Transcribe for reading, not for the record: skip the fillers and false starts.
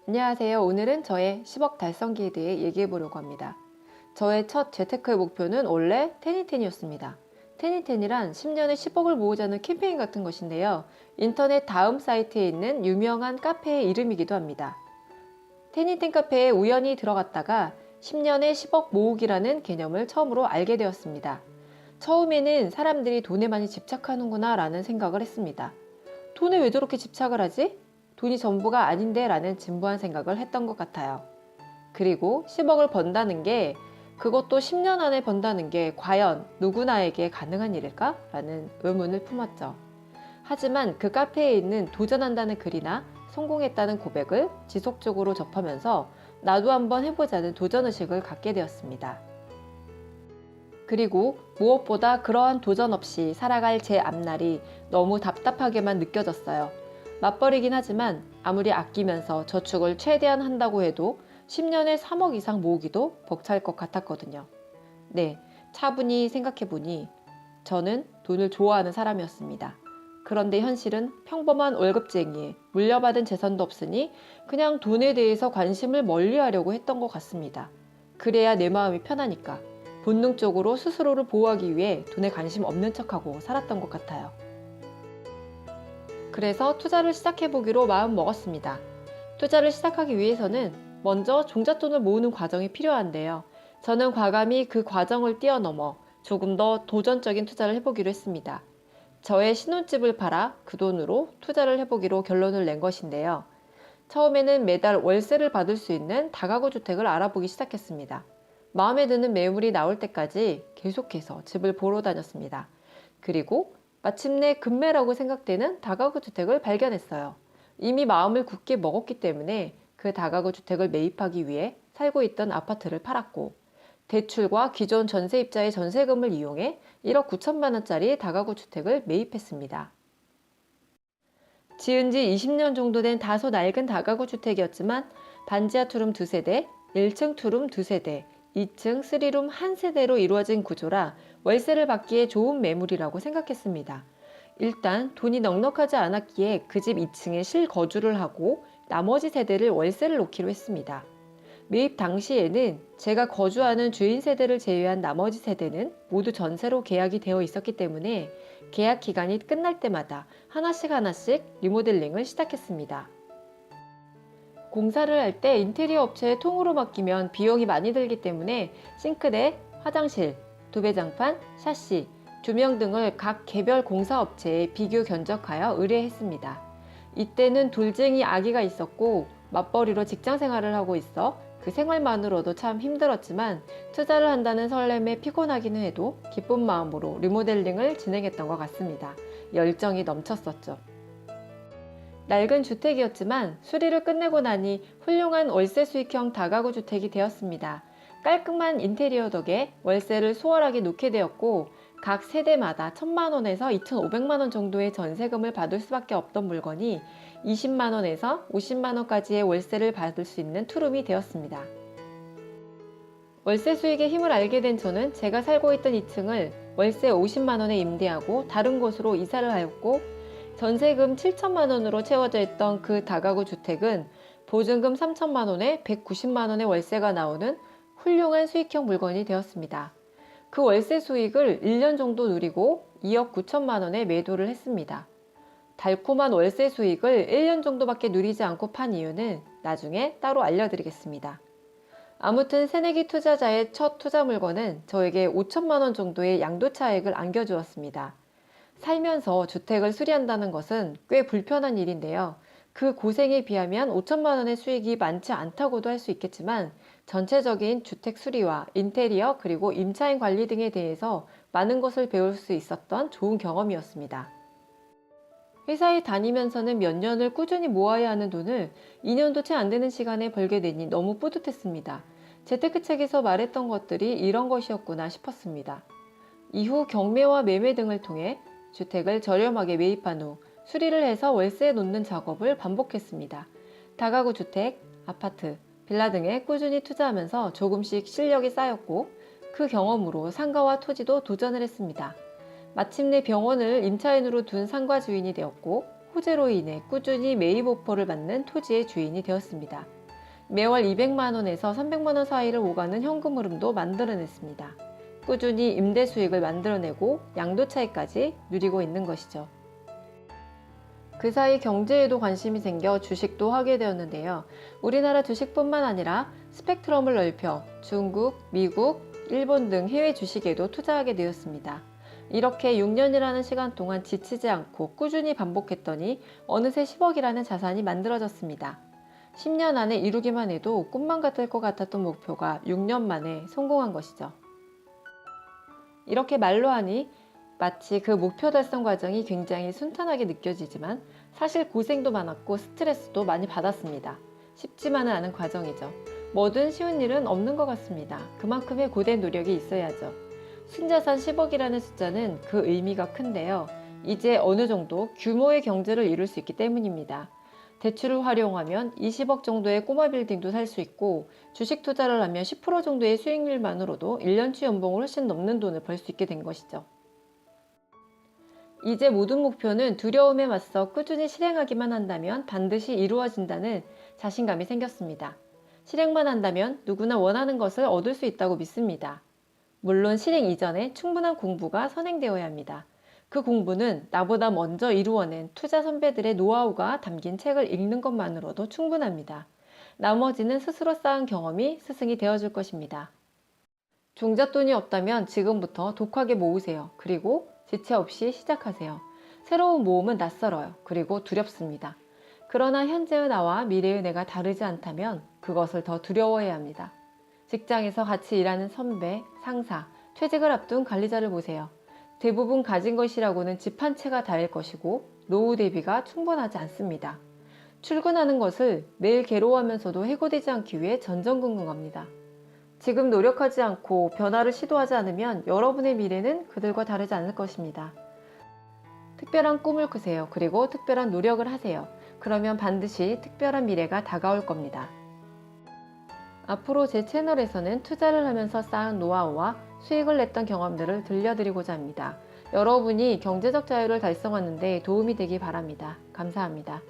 안녕하세요. 오늘은 저의 10억 달성기에 대해 얘기해 보려고 합니다. 저의 첫 재테크의 목표는 원래 테니텐이었습니다. 테니텐이란 10년에 10억을 모으자는 캠페인 같은 것인데요. 인터넷 다음 사이트에 있는 유명한 카페의 이름이기도 합니다. 테니텐 카페에 우연히 들어갔다가 10년에 10억 모으기라는 개념을 처음으로 알게 되었습니다. 처음에는 사람들이 돈에 많이 집착하는구나 라는 생각을 했습니다. 돈에 왜 저렇게 집착을 하지? 돈이 전부가 아닌데 라는 진부한 생각을 했던 것 같아요. 그리고 10억을 번다는 게 그것도 10년 안에 번다는 게 과연 누구나에게 가능한 일일까? 라는 의문을 품었죠. 하지만 그 카페에 있는 도전한다는 글이나 성공했다는 고백을 지속적으로 접하면서 나도 한번 해보자는 도전의식을 갖게 되었습니다. 그리고 무엇보다 그러한 도전 없이 살아갈 제 앞날이 너무 답답하게만 느껴졌어요. 맞벌이긴 하지만 아무리 아끼면서 저축을 최대한 한다고 해도 10년에 3억 이상 모으기도 벅찰 것 같았거든요. 네, 차분히 생각해보니 저는 돈을 좋아하는 사람이었습니다. 그런데 현실은 평범한 월급쟁이에 물려받은 재산도 없으니 그냥 돈에 대해서 관심을 멀리하려고 했던 것 같습니다. 그래야 내 마음이 편하니까. 본능적으로 스스로를 보호하기 위해 돈에 관심 없는 척하고 살았던 것 같아요. 그래서 투자를 시작해보기로 마음 먹었습니다. 투자를 시작하기 위해서는 먼저 종잣돈을 모으는 과정이 필요한데요. 저는 과감히 그 과정을 뛰어넘어 조금 더 도전적인 투자를 해보기로 했습니다. 저의 신혼집을 팔아 그 돈으로 투자를 해보기로 결론을 낸 것인데요. 처음에는 매달 월세를 받을 수 있는 다가구 주택을 알아보기 시작했습니다. 마음에 드는 매물이 나올 때까지 계속해서 집을 보러 다녔습니다. 그리고 마침내 금매라고 생각되는 다가구 주택을 발견했어요. 이미 마음을 굳게 먹었기 때문에 그 다가구 주택을 매입하기 위해 살고 있던 아파트를 팔았고, 대출과 기존 전세입자의 전세금을 이용해 1억 9천만 원짜리 다가구 주택을 매입했습니다. 지은 지 20년 정도 된 다소 낡은 다가구 주택이었지만 반지하 투룸 2세대, 1층 투룸 2세대, 2층 3룸 1세대로 이루어진 구조라 월세를 받기에 좋은 매물이라고 생각했습니다. 일단 돈이 넉넉하지 않았기에 그 집 2층에 실거주를 하고 나머지 세대를 월세를 놓기로 했습니다. 매입 당시에는 제가 거주하는 주인 세대를 제외한 나머지 세대는 모두 전세로 계약이 되어 있었기 때문에 계약 기간이 끝날 때마다 하나씩 리모델링을 시작했습니다. 공사를 할 때 인테리어 업체에 통으로 맡기면 비용이 많이 들기 때문에 싱크대, 화장실, 도배장판, 샤시, 조명 등을 각 개별 공사업체에 비교 견적하여 의뢰했습니다. 이때는 돌쟁이 아기가 있었고 맞벌이로 직장 생활을 하고 있어 그 생활만으로도 참 힘들었지만 투자를 한다는 설렘에 피곤하기는 해도 기쁜 마음으로 리모델링을 진행했던 것 같습니다. 열정이 넘쳤었죠. 낡은 주택이었지만 수리를 끝내고 나니 훌륭한 월세 수익형 다가구 주택이 되었습니다. 깔끔한 인테리어 덕에 월세를 수월하게 놓게 되었고 각 세대마다 1,000만 원에서 2,500만 원 정도의 전세금을 받을 수밖에 없던 물건이 20만 원에서 50만 원까지의 월세를 받을 수 있는 투룸이 되었습니다. 월세 수익의 힘을 알게 된 저는 제가 살고 있던 2층을 월세 50만 원에 임대하고 다른 곳으로 이사를 하였고 전세금 7천만 원으로 채워져 있던 그 다가구 주택은 보증금 3천만 원에 190만 원의 월세가 나오는 훌륭한 수익형 물건이 되었습니다. 그 월세 수익을 1년 정도 누리고 2억 9천만 원에 매도를 했습니다. 달콤한 월세 수익을 1년 정도밖에 누리지 않고 판 이유는 나중에 따로 알려드리겠습니다. 아무튼 새내기 투자자의 첫 투자 물건은 저에게 5천만 원 정도의 양도차익을 안겨주었습니다. 살면서 주택을 수리한다는 것은 꽤 불편한 일인데요. 그 고생에 비하면 5천만 원의 수익이 많지 않다고도 할 수 있겠지만 전체적인 주택 수리와 인테리어 그리고 임차인 관리 등에 대해서 많은 것을 배울 수 있었던 좋은 경험이었습니다. 회사에 다니면서는 몇 년을 꾸준히 모아야 하는 돈을 2년도 채 안 되는 시간에 벌게 되니 너무 뿌듯했습니다. 재테크 책에서 말했던 것들이 이런 것이었구나 싶었습니다. 이후 경매와 매매 등을 통해 주택을 저렴하게 매입한 후 수리를 해서 월세에 놓는 작업을 반복했습니다. 다가구 주택, 아파트, 빌라 등에 꾸준히 투자하면서 조금씩 실력이 쌓였고 그 경험으로 상가와 토지도 도전을 했습니다. 마침내 병원을 임차인으로 둔 상가 주인이 되었고 호재로 인해 꾸준히 매입 오퍼를 받는 토지의 주인이 되었습니다. 매월 200만 원에서 300만 원 사이를 오가는 현금 흐름도 만들어냈습니다. 꾸준히 임대 수익을 만들어내고 양도 차익까지 누리고 있는 것이죠. 그 사이 경제에도 관심이 생겨 주식도 하게 되었는데요. 우리나라 주식뿐만 아니라 스펙트럼을 넓혀 중국, 미국, 일본 등 해외 주식에도 투자하게 되었습니다. 이렇게 6년이라는 시간 동안 지치지 않고 꾸준히 반복했더니 어느새 10억이라는 자산이 만들어졌습니다. 10년 안에 이루기만 해도 꿈만 같을 것 같았던 목표가 6년 만에 성공한 것이죠. 이렇게 말로 하니 마치 그 목표 달성 과정이 굉장히 순탄하게 느껴지지만 사실 고생도 많았고 스트레스도 많이 받았습니다. 쉽지만은 않은 과정이죠. 뭐든 쉬운 일은 없는 것 같습니다. 그만큼의 고된 노력이 있어야죠. 순자산 10억이라는 숫자는 그 의미가 큰데요. 이제 어느 정도 규모의 경제를 이룰 수 있기 때문입니다. 대출을 활용하면 20억 정도의 꼬마 빌딩도 살 수 있고 주식 투자를 하면 10% 정도의 수익률만으로도 1년치 연봉을 훨씬 넘는 돈을 벌 수 있게 된 것이죠. 이제 모든 목표는 두려움에 맞서 꾸준히 실행하기만 한다면 반드시 이루어진다는 자신감이 생겼습니다. 실행만 한다면 누구나 원하는 것을 얻을 수 있다고 믿습니다. 물론 실행 이전에 충분한 공부가 선행되어야 합니다. 그 공부는 나보다 먼저 이루어낸 투자 선배들의 노하우가 담긴 책을 읽는 것만으로도 충분합니다. 나머지는 스스로 쌓은 경험이 스승이 되어줄 것입니다. 종잣돈이 없다면 지금부터 독하게 모으세요. 그리고 지체 없이 시작하세요. 새로운 모험은 낯설어요. 그리고 두렵습니다. 그러나 현재의 나와 미래의 내가 다르지 않다면 그것을 더 두려워해야 합니다. 직장에서 같이 일하는 선배, 상사, 퇴직을 앞둔 관리자를 보세요. 대부분 가진 것이라고는 집 한 채가 다일 것이고 노후 대비가 충분하지 않습니다. 출근하는 것을 매일 괴로워하면서도 해고되지 않기 위해 전전긍긍합니다. 지금 노력하지 않고 변화를 시도하지 않으면 여러분의 미래는 그들과 다르지 않을 것입니다. 특별한 꿈을 꾸세요. 그리고 특별한 노력을 하세요. 그러면 반드시 특별한 미래가 다가올 겁니다. 앞으로 제 채널에서는 투자를 하면서 쌓은 노하우와 수익을 냈던 경험들을 들려드리고자 합니다. 여러분이 경제적 자유를 달성하는 데 도움이 되기 바랍니다. 감사합니다.